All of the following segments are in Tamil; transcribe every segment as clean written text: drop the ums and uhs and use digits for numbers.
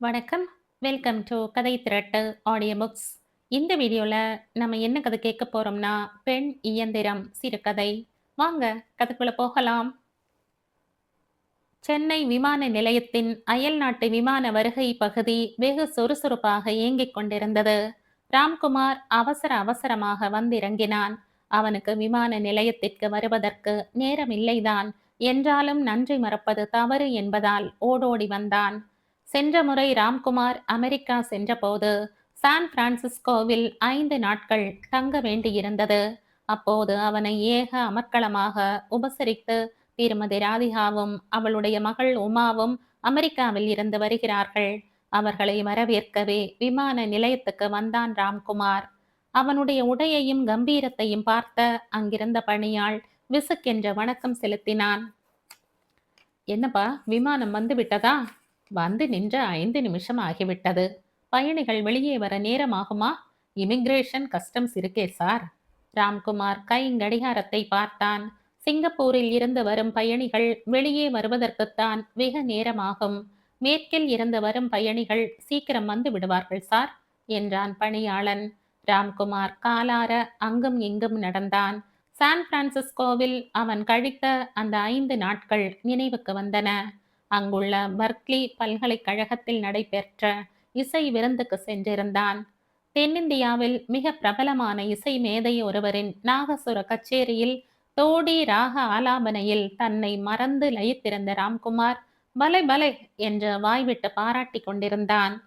வணக்கம். வெல்கம் டு கதை திரட்டு ஆடியோ புக்ஸ். இந்த வீடியோல நம்ம என்ன கதை கேட்க போறோம்னா, பெண் இயந்திரம் சிறுகதை. வாங்க கதைக்குள்ள போகலாம். சென்னை விமான நிலையத்தின் அயல்நாட்டு விமான வருகை பகுதி வெகு சுறுசுறுப்பாக இயங்கிக் கொண்டிருந்தது. ராம்குமார் அவசர அவசரமாக வந்திறங்கினான். அவனுக்கு விமான நிலையத்திற்கு வருவதற்கு நேரமில்லைதான். என்றாலும் நன்றி மறப்பது தவறு என்பதால் ஓடோடி வந்தான். சென்ற முறை ராம்குமார் அமெரிக்கா சென்றபோது சான் பிரான்சிஸ்கோவில் 5 நாட்கள் தங்க வேண்டியிருந்தது. அப்போது அவனை ஏக அமர்க்களமாக உபசரித்து திருமதி ராதிகாவும் அவளுடைய மகள் உமாவும் அமெரிக்காவில் இருந்து வருகிறார்கள். அவர்களை வரவேற்கவே விமான நிலையத்துக்கு வந்தான் ராம்குமார். அவனுடைய உடையையும் கம்பீரத்தையும் பார்த்த அங்கிருந்த பணியாள் விசுக்கென்ற வணக்கம் செலுத்தினான். என்னப்பா, விமானம் வந்து விட்டதா? வந்து நின்ற 5 நிமிஷம் ஆகிவிட்டது. பயணிகள் வெளியே வர நேரமாகுமா? இமிகிரேஷன் கஸ்டம்ஸ் இருக்கே சார். ராம்குமார் கைங்கடிகாரத்தை பார்த்தான். சிங்கப்பூரில் இருந்து வரும் பயணிகள் வெளியே வருவதற்குத்தான் வெகு நேரமாகும். மேற்கில் இருந்து வரும் பயணிகள் சீக்கிரம் வந்து விடுவார்கள் சார் என்றான் பணியாளன். ராம்குமார் காலார அங்கும் இங்கும் நடந்தான். சான் பிரான்சிஸ்கோவில் அவன் கழித்த அந்த 5 நாட்கள் நினைவுக்கு வந்தன. அங்குள்ள பர்க்லி பல்கலைக்கழகத்தில் நடைபெற்ற இசை விருந்துக்கு சென்றிருந்தான். தென்னிந்தியாவில் மிக பிரபலமான இசை மேதை ஒருவரின் நாகசுர கச்சேரியில் தோடி ராக ஆலாபனையில் தன்னை மறந்து லயித்திருந்த ராம்குமார் பலே பலே என்று வாய்விட்டு பாராட்டி கொண்டிருந்தான்.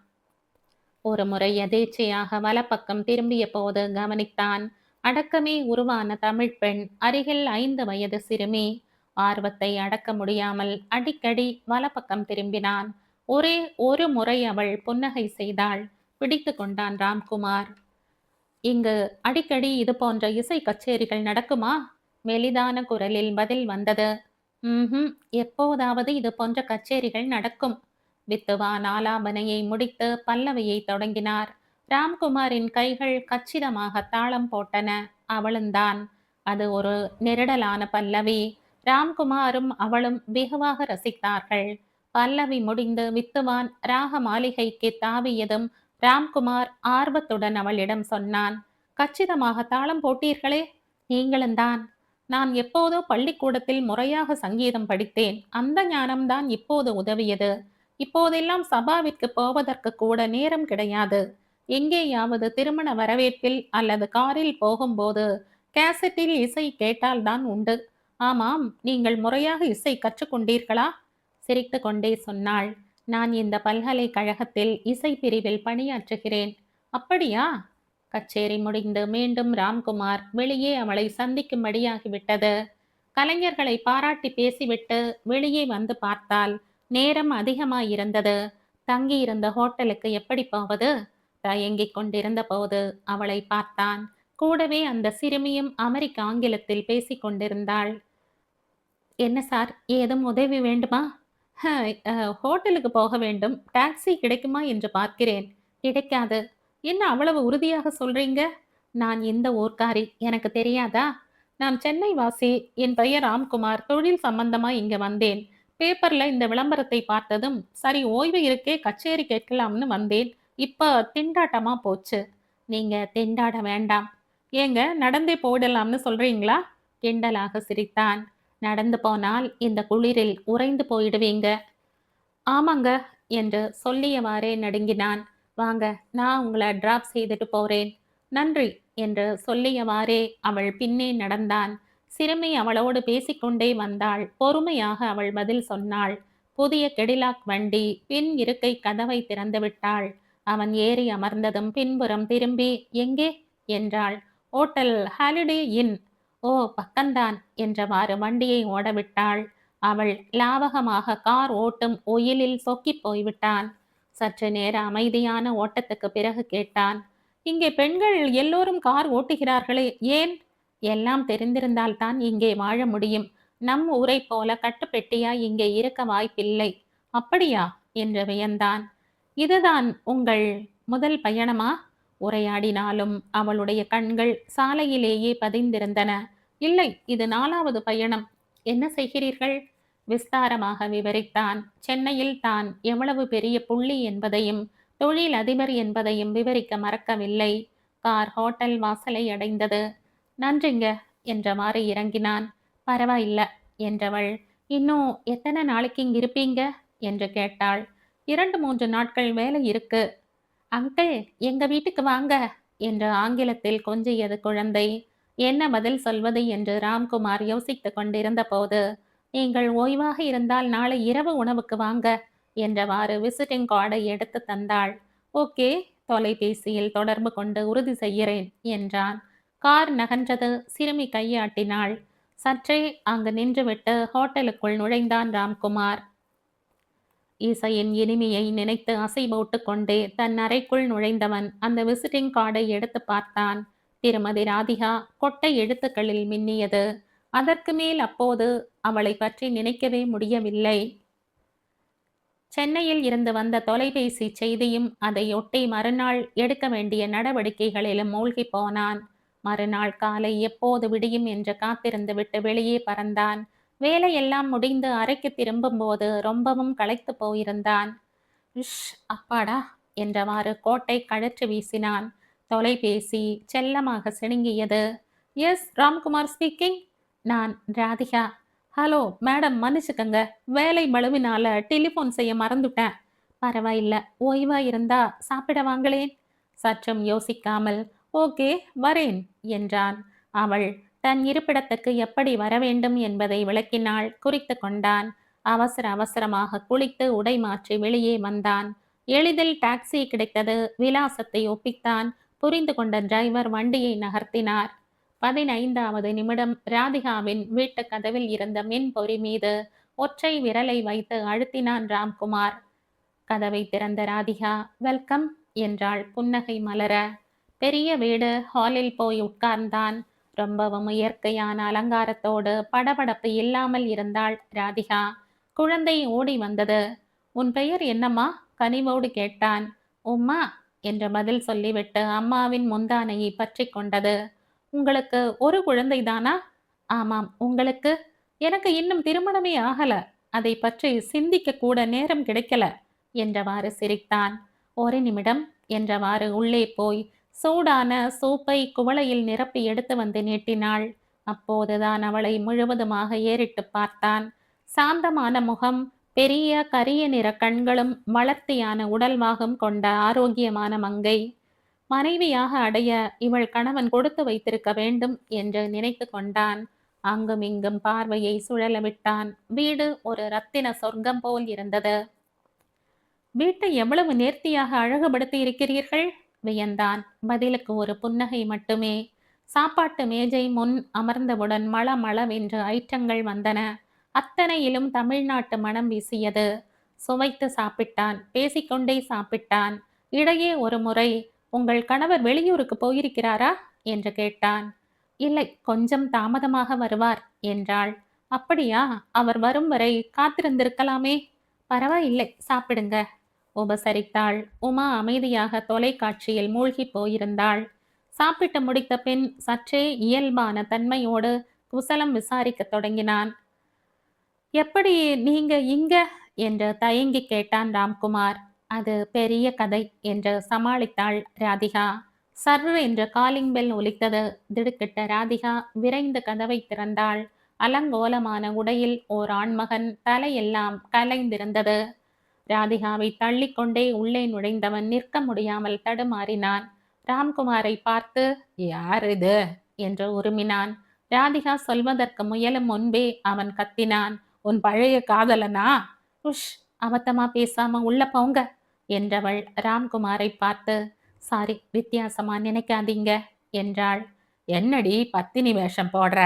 ஒரு முறை எதேச்சையாக வலப்பக்கம் திரும்பிய போது கவனித்தான். அடக்கமே உருவான தமிழ் பெண் அருகில் 5 வயது சிறுமி. ஆர்வத்தை அடக்க முடியாமல் அடிக்கடி வலப்பக்கம் திரும்பினான். ஒரே ஒரு முறை அவள் புன்னகை செய்தாள். பிடித்து கொண்டான் ராம்குமார். இங்கு அடிக்கடி இது போன்ற இசை கச்சேரிகள் நடக்குமா? மெலிதான குரலில் பதில் வந்தது. ம்ஹும், எப்போதாவது இது போன்ற கச்சேரிகள் நடக்கும். வித்துவான் ஆலாபனையை முடித்து பல்லவியை தொடங்கினார். ராம்குமாரின் கைகள் கச்சிதமாக தாளம் போட்டன. அவளுந்தான். அது ஒரு நெருடலான பல்லவி. ராம்குமாரும் அவளும் வெகுவாக ரசித்தார்கள். பல்லவி முடிந்து வித்துவான் ராக மாளிகைக்கு தாவியதும் ராம்குமார் ஆர்வத்துடன் அவளிடம் சொன்னான். கச்சிதமாக தாளம் போட்டீர்களே, நீங்களும்தான். நான் எப்போதோ பள்ளிக்கூடத்தில் முறையாக சங்கீதம் படித்தேன். அந்த ஞானம்தான் இப்போது உதவியது. இப்போதெல்லாம் சபாவிற்கு போவதற்கு கூட நேரம் கிடையாது. எங்கேயாவது திருமண வரவேற்பில் அல்லது காரில் போகும்போது கேசட்டில் இசை கேட்டால்தான் உண்டு. ஆமாம், நீங்கள் முறையாக இசை கற்றுக்கொண்டீர்களா? சிரித்து கொண்டே சொன்னாள். நான் இந்த பல்கலைக்கழகத்தில் இசை பிரிவில் பணியாற்றுகிறேன். அப்படியா? கச்சேரி முடிந்து மீண்டும் ராம்குமார் வெளியே அவளை சந்திக்கும்படியாகிவிட்டது. கலைஞர்களை பாராட்டி பேசிவிட்டு வெளியே வந்து பார்த்தால் நேரம் அதிகமாயிருந்தது. தங்கியிருந்த ஹோட்டலுக்கு எப்படி போவது? தயங்கிக் கொண்டிருந்த போது அவளை பார்த்தான். கூடவே அந்த சிறுமியும் அமெரிக்க ஆங்கிலத்தில் பேசிக் கொண்டிருந்தாள். என்ன சார், ஏதும் உதவி வேண்டுமா? "ஹ, ஹோட்டலுக்கு போக வேண்டும். டாக்ஸி கிடைக்குமா என்று பார்க்கிறேன்." கிடைக்காது. என்ன அவ்வளவு உறுதியாக சொல்றீங்க? நான் இந்த ஊர்க்காரி, எனக்கு தெரியாதா? நான் சென்னை வாசி. என் பெயர் ராம்குமார். தொழில் சம்பந்தமா இங்க வந்தேன். பேப்பர்ல இந்த விளம்பரத்தை பார்த்ததும் சரி, ஓய்வு இருக்கே, கச்சேரி கேட்கலாம்னு வந்தேன். இப்ப திண்டாட்டமா போச்சு. நீங்க திண்டாட வேண்டாம். ஏங்க, நடந்தே போயிடலாம்னு சொல்றீங்களா? கிண்டலாக சிரித்தான். நடந்து போனால் இந்த குளிரில் உறைந்து போயிடுவீங்க. ஆமாங்க என்று சொல்லியவாறே நடுங்கினான். வாங்க, நான் உங்களை டிராப் செய்துட்டு போறேன். நன்றி என்று சொல்லியவாறே அவள் பின்னே நடந்தான். சிறுமி அவளோடு பேசிக்கொண்டே வந்தாள். பொறுமையாக அவள் பதில் சொன்னாள். புதிய கெடிலாக் வண்டி பின் இருக்கை கதவை திறந்து விட்டாள். அவன் ஏறி அமர்ந்ததும் பின்புறம் திரும்பி எங்கே என்றாள். ஓட்டல் ஹாலிடே இன். ஓ, பக்கம்தான் என்றவாறு வண்டியை ஓடவிட்டாள். அவள் லாவகமாக கார் ஓட்டும் ஒயிலில் சொக்கிப் போய்விட்டான். சற்று நேர அமைதியான ஓட்டத்துக்கு பிறகு கேட்டான். இங்கே பெண்கள் எல்லோரும் கார் ஓட்டுகிறார்களே, ஏன்? எல்லாம் தெரிந்திருந்தால்தான் இங்கே வாழ முடியும். நம் ஊரை போல கட்டுப்பெட்டியாய் இங்கே இருக்க வாய்ப்பில்லை. அப்படியா என்று வியந்தான். இதுதான் உங்கள் முதல் பயணமா? உரையாடினாலும் அவளுடைய கண்கள் சாலையிலேயே பதிந்திருந்தன. இல்லை, இது 4வது பயணம். என்ன செய்கிறீர்கள்? விஸ்தாரமாக விவரித்தான். சென்னையில் தான் எவ்வளவு பெரிய புள்ளி என்பதையும் தொழில் அதிபர் என்பதையும் விவரிக்க மறக்கவில்லை. கார் ஹோட்டல் வாசலை அடைந்தது. நன்றிங்க என்றவாறு இறங்கினான். பரவாயில்ல என்றவள். இன்னும் எத்தனை நாளைக்கு இங்க இருப்பீங்க என்று கேட்டாள். 2-3 நாட்கள் வேலை இருக்கு. அங்கிள், எங்க வீட்டுக்கு வாங்க என்று ஆங்கிலத்தில் கொஞ்சியது குழந்தை. என்ன பதில் சொல்வது என்று ராம்குமார் யோசித்துக் கொண்டிருந்த போது, நீங்கள் ஓய்வாக இருந்தால் நாளை இரவு உணவுக்கு வாங்க என்றவாறு விசிட்டிங் கார்டை எடுத்து தந்தாள். ஓகே, தொலைபேசியில் தொடர்பு கொண்டு உறுதி செய்கிறேன் என்றான். கார் நகன்றது. சிறுமி கையாட்டினாள். சற்றே அங்கு நின்றுவிட்டு ஹோட்டலுக்குள் நுழைந்தான் ராம்குமார். இசையின் இனிமையை நினைத்து அசை போட்டுக் கொண்டே தன் அறைக்குள் நுழைந்தவன் அந்த விசிட்டிங் கார்டை எடுத்து பார்த்தான். திருமதி ராதிகா கொட்டை எழுத்துக்களில் மின்னியது. அதற்கு மேல் அப்போது அவளை பற்றி நினைக்கவே முடியவில்லை. சென்னையில் இருந்து வந்த தொலைபேசி செய்தியும் அதையொட்டி மறுநாள் எடுக்க வேண்டிய நடவடிக்கைகளிலும் மூழ்கி போனான். மறுநாள் காலை எப்போது விடியும் என்று காத்திருந்து விட்டு வெளியே பறந்தான். வேலையெல்லாம் முடிந்து அறைக்கு திரும்பும்போது ரொம்பவும் களைத்து போயிருந்தான். இஷ், அப்பாடா என்றவாறு கோட்டை கழற்றி வீசினான். தொலைபேசி செல்லமாக சிணுங்கியது. S, Ramkumar speaking. நான் ராதிகா. ஹலோ மேடம், மன்னிச்சுக்கங்க, வேலை பளுவினால டெலிஃபோன் செய்ய மறந்துட்டேன். பரவாயில்ல, ஓய்வா இருந்தா சாப்பிட வாங்களேன். சற்றும் யோசிக்காமல் ஓகே வரேன் என்றான். அவள் தன் இருப்பிடத்துக்கு எப்படி வரவேண்டும் என்பதை விளக்கினாள். குறித்து கொண்டான். அவசர அவசரமாக குளித்து உடை மாற்றி வெளியே வந்தான். எளிதில் டாக்ஸி கிடைத்தது. விலாசத்தை ஒப்பித்தான். புரிந்து கொண்ட டிரைவர் வண்டியை நகர்த்தினார். 15வது நிமிடம் ராதிகாவின் வீட்டு கதவில் இருந்த மின்பொறி மீது ஒற்றை விரலை வைத்து அழுத்தினான் ராம்குமார். கதவை திறந்த ராதிகா வெல்கம் என்றாள் புன்னகை மலர. பெரிய வீடு. ஹாலில் போய் உட்கார்ந்தான். ரொம்பவும் இயற்கையான அலங்காரத்தோடு படபடப்பு இல்லாமல் இருந்தாள் ராதிகா. குழந்தை ஓடி வந்தது. உன் பெயர் என்னம்மா? கனிவோடு கேட்டான். உம்மா என்று பதில் சொல்லிவிட்டு அம்மாவின் முந்தானையை பற்றி கொண்டது. உங்களுக்கு ஒரு குழந்தைதானா? ஆமாம். உங்களுக்கு? எனக்கு இன்னும் திருமணமே ஆகல. அதை பற்றி சிந்திக்க கூட நேரம் கிடைக்கல என்றவாறு சிரித்தான். ஒரு நிமிடம் என்றவாறு உள்ளே போய் சூடான சூப்பை குவளையில் நிரப்பி எடுத்து வந்து நீட்டினாள். அப்போதுதான் அவளை முழுவதுமாக ஏறிட்டு பார்த்தான். சாந்தமான முகம், பெரிய கரிய நிற கண்களும் வளர்த்தியான உடல்வாகும் கொண்ட ஆரோக்கியமான மங்கை. மனைவியாக அடைய இவள் கணவன் கொடுத்து வைத்திருக்க வேண்டும் என்று நினைத்து கொண்டான். அங்கும் இங்கும் பார்வையை சுழல விட்டான். வீடு ஒரு ரத்தின சொர்க்கம் போல் இருந்தது. வீட்டை எவ்வளவு நேர்த்தியாக அழகுபடுத்தி இருக்கிறீர்கள் வியந்தான். பதிலுக்கு ஒரு புன்னகை மட்டுமே. சாப்பாட்டு மேஜை முன் அமர்ந்தவுடன் மளமளவென்று ஐட்டங்கள் வந்தன. அத்தனையிலும் தமிழ்நாட்டு மனம் வீசியது. சுவைத்து சாப்பிட்டான். பேசிக்கொண்டே சாப்பிட்டான். இடையே ஒரு முறை, உங்கள் கணவர் வெளியூருக்கு போயிருக்கிறாரா என்று கேட்டான். இல்லை, கொஞ்சம் தாமதமாக வருவார் என்றாள். அப்படியா? அவர் வரும் வரை காத்திருந்திருக்கலாமே. பரவாயில்லை, சாப்பிடுங்க உபசரித்தாள். உமா அமைதியாக தொலைக்காட்சியில் மூழ்கி போயிருந்தாள். சாப்பிட்டு முடித்த பின் சற்றே இயல்பான தன்மையோடு குசலம் விசாரிக்க தொடங்கினான். எப்படி நீங்க இங்க என்று தயங்கி கேட்டான் ராம்குமார். அது பெரிய கதை என்று சமாளித்தாள் ராதிகா. சர்ரு என்று காலிங் பெல் ஒலித்தது. திடுக்கிட்ட ராதிகா விரைந்து கதவை திறந்தாள். அலங்கோலமான உடையில் ஓர் ஆண்மகன். தலையெல்லாம் கலைந்திருந்தது. ராதிகாவை தள்ளிக்கொண்டே உள்ளே நுழைந்தவன் நிற்க முடியாமல் தடுமாறினான். ராம்குமாரை பார்த்து யார் இது என்று உருமினான். ராதிகா சொல்வதற்கு முயலும் முன்பே அவன் கத்தினான். உன் பழைய காதலனா? உஷ், அவத்தமா பேசாம உள்ள போங்க என்றவள் ராம்குமாரை பார்த்து. சாரி, வித்தியாசமா நினைக்காதீங்க என்றாள். என்னடி பத்தினி வேஷம் போடுற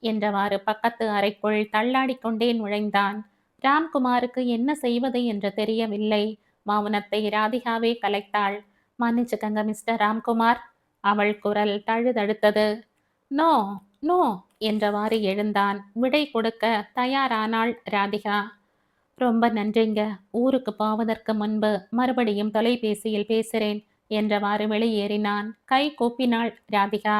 என்றவாறு பக்கத்து அறைக்குள் தள்ளாடிக்கொண்டே நுழைந்தான். ராம்குமாருக்கு என்ன செய்வது என்று தெரியவில்லை. மௌனத்தை ராதிகாவே கலைத்தாள். மன்னிச்சுக்கங்க மிஸ்டர் ராம்குமார். அவள் குரல் தழுதழுத்தது. நோ நோ என்றவாறு எழுந்தான். விடை கொடுக்க தயாரானாள் ராதிகா. ரொம்ப நன்றிங்க. ஊருக்கு போவதற்கு முன்பு மறுபடியும் தொலைபேசியில் பேசுகிறேன் என்றவாறு வெளியேறினான். கை கூப்பினாள் ராதிகா.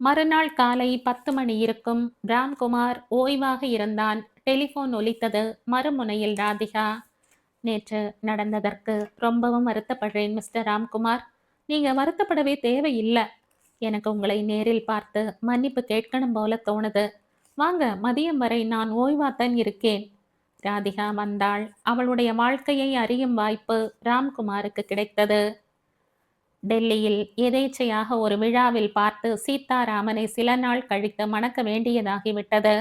மறுநாள் காலை 10 மணி இருக்கும். ராம்குமார் ஓய்வாக இருந்தான். டெலிபோன் ஒலித்தது. மறுமுனையில் ராதிகா. நேற்று நடந்ததற்கு ரொம்பவும் வருத்தப்படுறேன் மிஸ்டர் ராம்குமார். நீங்க வருத்தப்படவே தேவையில்ல. எனக்கு உங்களை நேரில் பார்த்து மன்னிப்பு கேட்கணும் போல தோணுது. வாங்க, மதியம் வரை நான் ஓய்வாத்தான் இருக்கேன். ராதிகா வந்தாள். அவளுடைய வாழ்க்கையை அறியும் வாய்ப்பு ராம்குமாருக்கு கிடைத்தது. டெல்லியில் எதேச்சையாக ஒரு விழாவில் பார்த்து சீதாராமனை சில நாள் கழித்து மணக்க வேண்டியதாகிவிட்டது.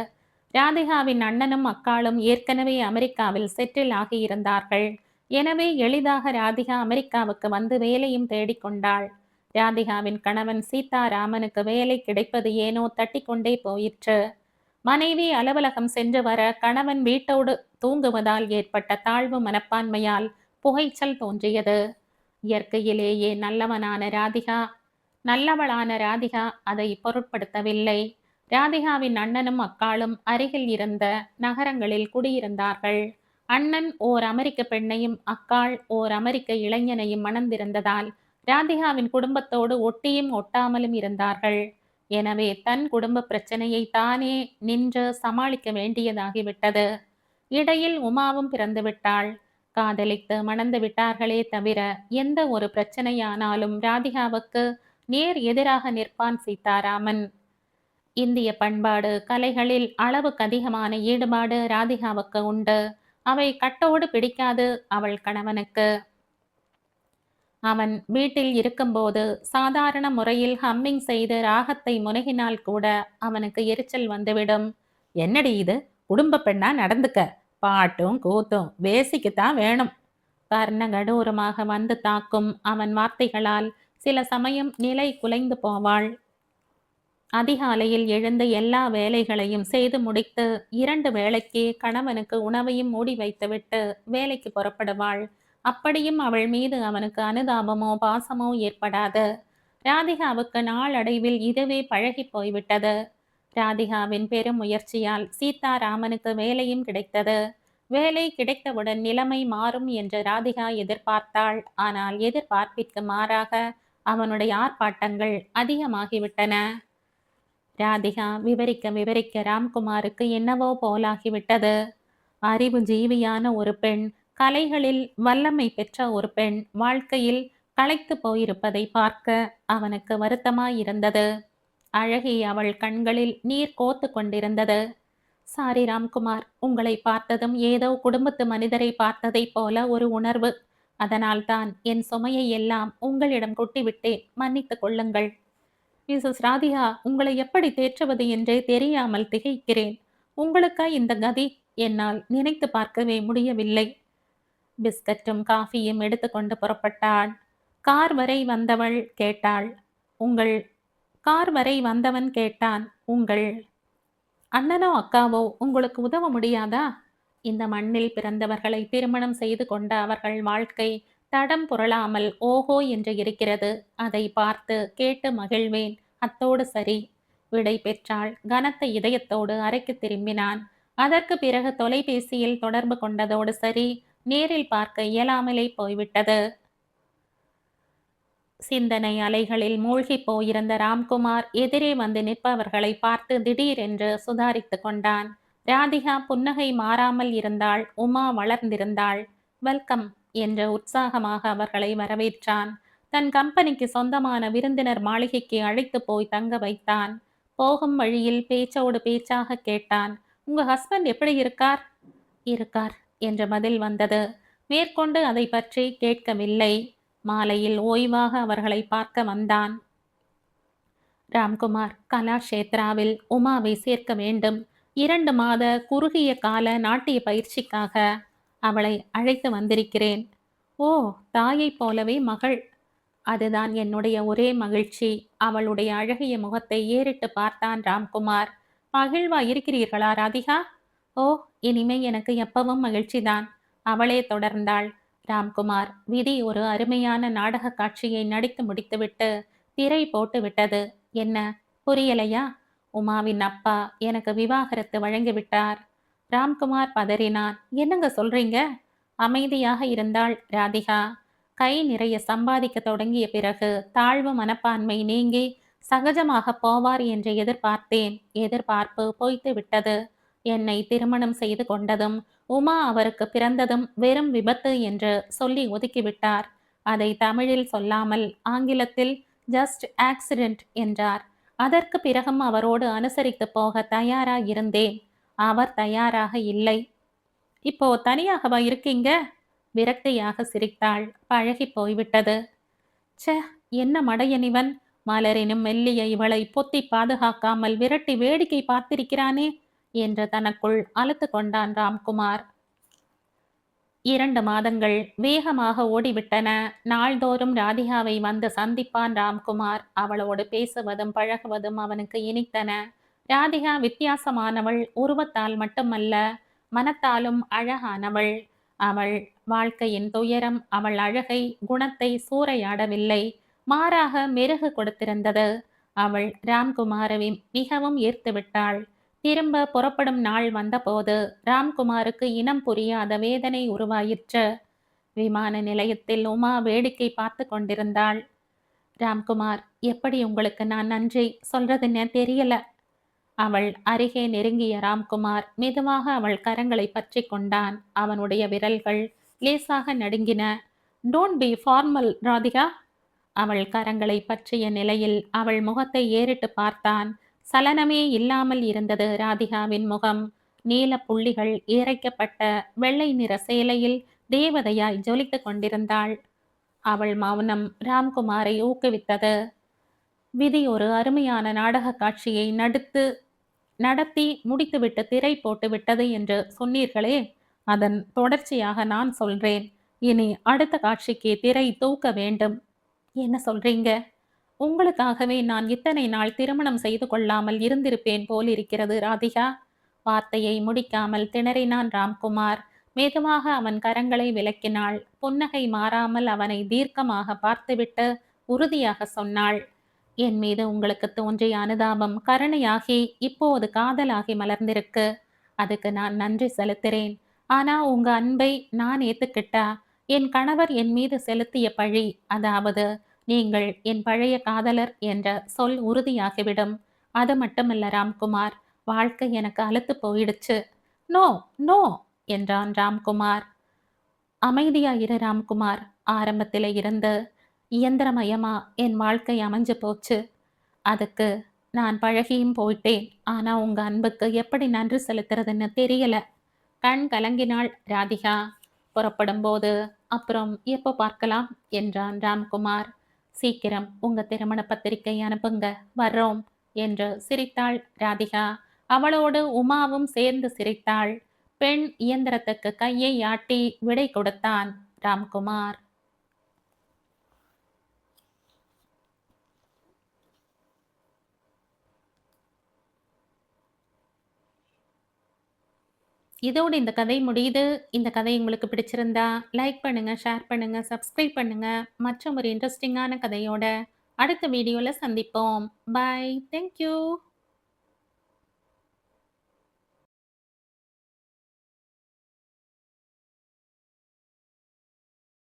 ராதிகாவின் அண்ணனும் அக்காளும் ஏற்கனவே அமெரிக்காவில் செட்டில் ஆகியிருந்தார்கள். எனவே எளிதாக ராதிகா அமெரிக்காவுக்கு வந்து வேலையும் தேடிக்கொண்டாள். ராதிகாவின் கணவன் சீதாராமனுக்கு வேலை கிடைப்பது ஏனோ தட்டிக்கொண்டே போயிற்று. மனைவி அலுவலகம் சென்று வர கணவன் வீட்டோடு தூங்குவதால் ஏற்பட்ட தாழ்வு மனப்பான்மையால் புகைச்சல் தோன்றியது. இயற்கையிலேயே நல்லவளான ராதிகா அதை பொருட்படுத்தவில்லை. ராதிகாவின் அண்ணனும் அக்காளும் அருகில் இருந்த நகரங்களில் குடியிருந்தார்கள். அண்ணன் ஓர் அமெரிக்க பெண்ணையும் அக்காள் ஓர் அமெரிக்க இளைஞனையும் மணந்திருந்ததால் ராதிகாவின் குடும்பத்தோடு ஒட்டியும் ஒட்டாமலும் இருந்தார்கள். எனவே தன் குடும்ப பிரச்சனையை தானே நின்று சமாளிக்க வேண்டியதாகிவிட்டது. இடையில் உமாவும் பிறந்துவிட்டாள். காதலித்து மணந்து விட்டார்களே தவிர எந்த ஒரு பிரச்சனையானாலும் ராதிகாவுக்கு நேர் எதிராக நிற்பான் சீதாராமன். இந்திய பண்பாடு கலைகளில் அளவுக்கு அதிகமான ஈடுபாடு ராதிகாவுக்கு உண்டு. அவை கட்டோடு பிடிக்காது அவள் கணவனுக்கு. அவன் வீட்டில் இருக்கும்போது சாதாரண முறையில் ஹம்மிங் செய்து ராகத்தை முனகினால் கூட அவனுக்கு எரிச்சல் வந்துவிடும். என்னடி இது, குடும்ப பெண்ணா நடந்துக்க, பாட்டும் கூத்தும் வேசிக்குத்தான் வேணும். கர்ணகடூரமாக வந்து தாக்கும் அவன் வார்த்தைகளால் சில சமயம் நிலை குலைந்து போவாள். அதிகாலையில் எழுந்து எல்லா வேலைகளையும் செய்து முடித்து 2 வேளைக்கு கணவனுக்கு உணவையும் மூடி வைத்துவிட்டு வேலைக்கு புறப்படுவாள். அப்படியும் அவள் மீது அவனுக்கு அனுதாபமோ பாசமோ ஏற்படாது. ராதிகாவுக்கு நாளடைவில் இதுவே பழகி போய்விட்டது. ராதிகாவின் பெரும் முயற்சியால் சீதாராமனுக்கு வேலையும் கிடைத்தது. வேலை கிடைத்தவுடன் நிலைமை மாறும் என்று ராதிகா எதிர்பார்த்தாள். ஆனால் எதிர்பார்ப்பிற்கு மாறாக அவனுடைய ஆர்ப்பாட்டங்கள் அதிகமாகிவிட்டன. ராதிகா விவரிக்க ராம்குமாருக்கு என்னவோ போலாகிவிட்டது. அறிவு ஜீவியான ஒரு பெண், கலைகளில் வல்லமை பெற்ற ஒரு பெண் வாழ்க்கையில் களைத்து போயிருப்பதை பார்க்க அவனுக்கு வருத்தமாயிருந்தது. அழகி அவள் கண்களில் நீர் கோத்து கொண்டிருந்தது. சாரி ராம்குமார், உங்களை பார்த்ததும் ஏதோ குடும்பத்து மனிதரை பார்த்ததை போல ஒரு உணர்வு. அதனால்தான் என் சுமையை எல்லாம் உங்களிடம் கொட்டிவிட்டேன், மன்னித்துக் கொள்ளுங்கள். மிஸ்ஸஸ் ராதிகா, உங்களை எப்படி தேற்றுவது என்றே தெரியாமல் திகைக்கிறேன். உங்களுக்கா இந்த கதி? என்னால் நினைத்து பார்க்கவே முடியவில்லை. பிஸ்கட்டும் காஃபியும் எடுத்துக்கொண்டு புறப்பட்டாள். கார் வரை வந்தவள் கேட்டாள். உங்கள் கார் வரை வந்தவன் கேட்டான், உங்கள் அண்ணனோ அக்காவோ உங்களுக்கு உதவ முடியாதா? இந்த மண்ணில் பிறந்தவர்களை திருமணம் செய்து கொண்ட அவர்கள் வாழ்க்கை தடம் புரளாமல் ஓஹோ என்று இருக்கிறது. அதை பார்த்து கேட்டு மகிழ்வேன், அத்தோடு சரி. விடை பெற்றாள். கனத்த இதயத்தோடு அறைக்கு திரும்பினான். அதற்கு பிறகு தொலைபேசியில் தொடர்பு கொண்டதோடு சரி, நேரில் பார்க்க இயலாமலே போய்விட்டது. சிந்தனை அலைகளில் மூழ்கி போயிருந்த ராம்குமார் எதிரே வந்து நிற்பவர்களை பார்த்து திடீரென்று சுதாரித்து கொண்டான். ராதிகா புன்னகை மாறாமல் இருந்தாள். உமா வளர்ந்திருந்தாள். வெல்கம் என்று உற்சாகமாக அவர்களை வரவேற்றான். தன் கம்பெனிக்கு சொந்தமான விருந்தினர் மாளிகைக்கு அழைத்து போய் தங்க வைத்தான். போகும் வழியில் பேச்சோடு பேச்சாக கேட்டான், உங்க ஹஸ்பண்ட் எப்படி இருக்கார்? இருக்கார் என்ற பதில் வந்தது. மேற்கொண்டு அதை பற்றி கேட்கவில்லை. மாலையில் ஓய்வாக அவர்களை பார்க்க வந்தான். ராம்குமார், கலாஷேத்ராவில் உமாவை சேர்க்க வேண்டும். 2 மாத குறுகிய கால நாட்டிய பயிற்சிக்காக அவளை அழைத்து வந்திருக்கிறேன். ஓ, தாயைப் போலவே மகள். அதுதான் என்னுடைய ஒரே மகிழ்ச்சி. அவளுடைய அழகிய முகத்தை ஏறிட்டு பார்த்தான் ராம்குமார். மகிழ்வா இருக்கிறீர்களா ராதிகா? ஓ, இனிமே எனக்கு எப்பவும் மகிழ்ச்சிதான். அவளே தொடர்ந்தாள். ராம்குமார், விதி ஒரு அருமையான நாடக காட்சியை நடித்து முடித்துவிட்டு திரை போட்டு விட்டது. என்ன, புரியலையா? உமாவின் அப்பா எனக்கு விவாகரத்து வழங்கிவிட்டார். ராம்குமார் பதறினான். என்னங்க சொல்றீங்க? அமைதியாக இருந்தாள் ராதிகா. கை நிறைய சம்பாதிக்க தொடங்கிய பிறகு தாழ்வு மனப்பான்மை நீங்கி சகஜமாக போவார் என்று எதிர்பார்த்தேன். எதிர்பார்ப்பு பொய்த்து விட்டது. என்னை திருமணம் செய்து கொண்டதும் உமா அவருக்கு பிறந்ததும் வெறும் விபத்து என்று சொல்லி ஒதுக்கிவிட்டார். அதை தமிழில் சொல்லாமல் ஆங்கிலத்தில் ஜஸ்ட் ஆக்சிடென்ட் என்றார். அதற்கு பிறகும் அவரோடு அனுசரித்து போக தயாராயிருந்தேன். அவர் தயாராக இல்லை. இப்போ தனியாகவா இருக்கீங்க? விரக்தியாக சிரித்தாள். பழகி போய்விட்டது. ச்சே, என்ன மடையன் இவன்! மலரினும் மெல்லிய இவளை பொத்தி பாதுகாக்காமல் விரட்டி வேடிக்கை பார்த்திருக்கிறானே என்று தனக்குள் அலுத்து கொண்டான் ராம்குமார். 2 மாதங்கள் வேகமாக ஓடிவிட்டன. நாள்தோறும் ராதிகாவை வந்து சந்திப்பான் ராம்குமார். அவளோடு பேசுவதும் பழகுவதும் அவனுக்கு இனித்தன. ராதிகா வித்தியாசமானவள். உருவத்தால் மட்டுமல்ல, மனத்தாலும் அழகானவள். அவள் வாழ்க்கையின் துயரம் அவள் அழகை, குணத்தை சூறையாடவில்லை. மாறாக மெருகு கொடுத்திருந்தது. அவள் ராம்குமாரை மிகவும் ஈர்த்துவிட்டாள். திரும்ப புறப்படும் நாள் வந்தபோது ராம்குமாருக்கு இனம் புரியாத வேதனை உருவாயிற்று. விமான நிலையத்தில் உமா வேடிக்கை பார்த்து கொண்டிருந்தாள். ராம்குமார், எப்படி உங்களுக்கு நான் நன்றி சொல்றதுன்னு தெரியல. அவள் அருகே நெருங்கிய ராம்குமார் மெதுவாக அவள் கரங்களை பற்றி கொண்டான். அவனுடைய விரல்கள் லேசாக நடுங்கின. Don't be formal Radhika. அவள் கரங்களை பற்றிய நிலையில் அவள் முகத்தை ஏறிட்டு பார்த்தான். சலனமே இல்லாமல் இருந்தது ராதிகாவின் முகம். நீல புள்ளிகள் இறைக்கப்பட்ட வெள்ளை நிற சேலையில் தேவதையாய் ஜொலித்துக் கொண்டிருந்தாள். அவள் மௌனம் ராம்குமாரை ஊக்குவித்தது. விதி ஒரு அருமையான நாடக காட்சியை நடத்தி முடித்துவிட்டு திரை போட்டு விட்டது என்று சொன்னீர்களே, அதன் தொடர்ச்சியாக நான் சொல்றேன். இனி அடுத்த காட்சிக்கு திரை தூக்க வேண்டும். என்ன சொல்றீங்க? உங்களுக்காகவே நான் இத்தனை நாள் திருமணம் செய்து கொள்ளாமல் இருந்திருப்பேன் போலிருக்கிறது ராதிகா. வார்த்தையை முடிக்காமல் திணறினான் ராம்குமார். மெதுவாக அவன் கரங்களை விலக்கினாள். புன்னகை மாறாமல் அவனை தீர்க்கமாக பார்த்துவிட்டு உறுதியாக சொன்னாள். என் மீது உங்களுக்கு தோன்றிய அனுதாபம் கருணையாகி இப்போது காதலாகி மலர்ந்திருக்கு. அதுக்கு நான் நன்றி செலுத்துறேன். ஆனா உங்க அன்பை நான் ஏத்துக்கிட்டா என் கணவர் என் மீது செலுத்திய பழி, அதாவது நீங்கள் என் பழைய காதலர் என்ற சொல் உறுதியாகிவிடும். அது மட்டுமல்ல ராம்குமார், வாழ்க்கை எனக்கு அலுத்து போயிடுச்சு. நோ நோ என்றான் ராம்குமார். அமைதியாயிரு ராம்குமார். ஆரம்பத்தில இருந்து இயந்திரமயமா என் வாழ்க்கை அமைஞ்சு போச்சு. அதுக்கு நான் பழகியும் போயிட்டேன். ஆனா உங்க அன்புக்கு எப்படி நன்றி செலுத்துறதுன்னு தெரியல. கண் கலங்கினாள் ராதிகா. புறப்படும் போது அப்புறம் எப்போ பார்க்கலாம் என்றான் ராம்குமார். சீக்கிரம் உங்க திருமண பத்திரிகை அனுப்புங்க, வர்றோம் என்று சிரித்தாள் ராதிகா. அவளோடு உமாவும் சேர்ந்து சிரித்தாள். பெண் இயந்திரத்துக்கு கையை ஆட்டி விடை கொடுத்தான் ராம்குமார். இதோடு இந்த கதை முடியுது. இந்த கதை உங்களுக்கு பிடிச்சிருந்தா லைக் பண்ணுங்க, ஷேர் பண்ணுங்க, சப்ஸ்கிரைப் பண்ணுங்க. மற்றும் ஒரு இன்ட்ரெஸ்டிங்கான கதையோட அடுத்த வீடியோல சந்திப்போம். பை. தேங்க்யூ.